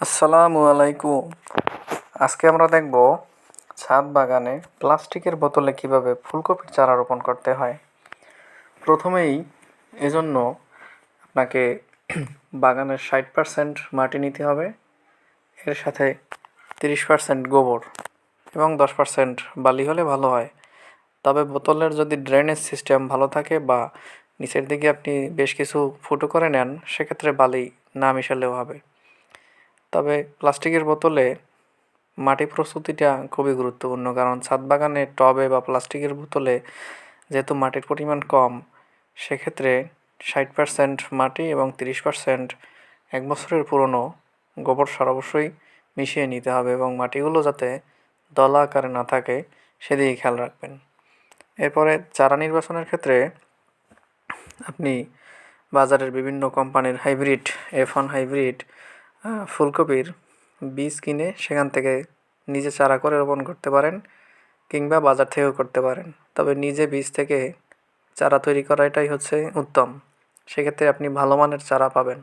আসসালামু আলাইকুম। আজকে আমরা দেখব ছাদ বাগানে প্লাস্টিকের বোতলে কিভাবে ফুলকপির চারা রোপণ করতে হয়। প্রথমেই এজন্য আপনাকে বাগানের 60% মাটি নিতে হবে, এর সাথে 30% গোবর এবং 10% বালি হলে ভালো হয়। তবে বোতলের যদি ড্রেনেজ সিস্টেম ভালো থাকে বা নিচের দিকে আপনি বেশ কিছু ফুটো করে নেন, সেক্ষেত্রে বালি না মিশালেও হবে। তবে প্লাস্টিকের বোতলে মাটি প্রস্তুতিটা খুবই গুরুত্বপূর্ণ, কারণ ছাদ বাগানে টবে বা প্লাস্টিকের বোতলে যেহেতু মাটির পরিমাণ কম, সেক্ষেত্রে 60% মাটি এবং 30% 1 বছরের পুরনো গোবর সার অবশ্যই মিশিয়ে নিতে হবে এবং মাটিগুলো যাতে দলা আকারে না থাকে সেদিকে খেয়াল রাখবেন। এরপরে চারা নির্বাচনের ক্ষেত্রে আপনি বাজারের বিভিন্ন কোম্পানির হাইব্রিড F1 হাইব্রিড ফুলকপির বীজ কিনে সেখান থেকে নিজে চারা করে রোপণ করতে পারেন, কিংবা বাজার থেকেও করতে পারেন। তবে নিজে বীজ থেকে চারা তৈরি করাটাই হচ্ছে উত্তম, সেক্ষেত্রে আপনি ভালো মানের চারা পাবেন।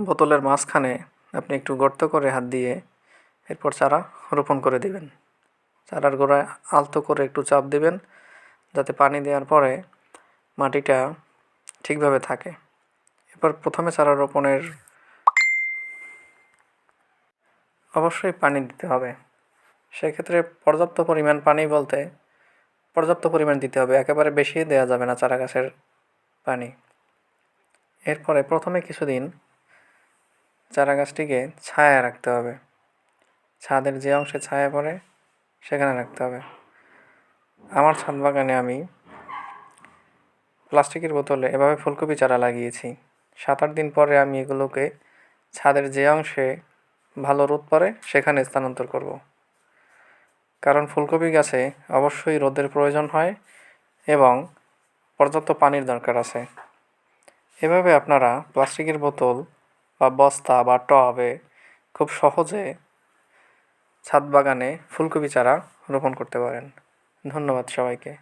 বোতলের মাঝখানে আপনি একটু গর্ত করে হাত দিয়ে এরপর চারা রোপণ করে দিবেন। চারার গোড়ায় আলতো করে একটু চাপ দিবেন, যাতে পানি দেওয়ার পরে মাটিটা ঠিকভাবে থাকে। এরপর প্রথমে চারা রোপণের অবশ্যই পানি দিতে হবে। সেক্ষেত্রে পর্যাপ্ত পরিমাণ পানি বলতে পর্যাপ্ত পরিমাণ দিতে হবে, একেবারে বেশি দেওয়া যাবে না চারা গাছের পানি। এরপরে প্রথমে কিছুদিন চারা গাছটিকে ছায়ায় রাখতে হবে, ছাদের যে অংশে ছায়া পড়ে সেখানে রাখতে হবে। আমার ছাদ বাগানে আমি প্লাস্টিকের বোতলে এভাবে ফুলকপি চারা লাগিয়েছি। 7-8 দিন পরে আমি এগুলোকে ছাদের যে অংশে ভালো রোদ পড়ে সেখানে স্থানান্তর করব, কারণ ফুলকপি গাছে অবশ্যই রোদের প্রয়োজন হয় এবং পর্যাপ্ত পানির দরকার আছে। এভাবে আপনারা প্লাস্টিকের বোতল বা বস্তা বা টবে খুব সহজে ছাদ বাগানে ফুলকপি চারা রোপণ করতে পারেন। ধন্যবাদ সবাইকে।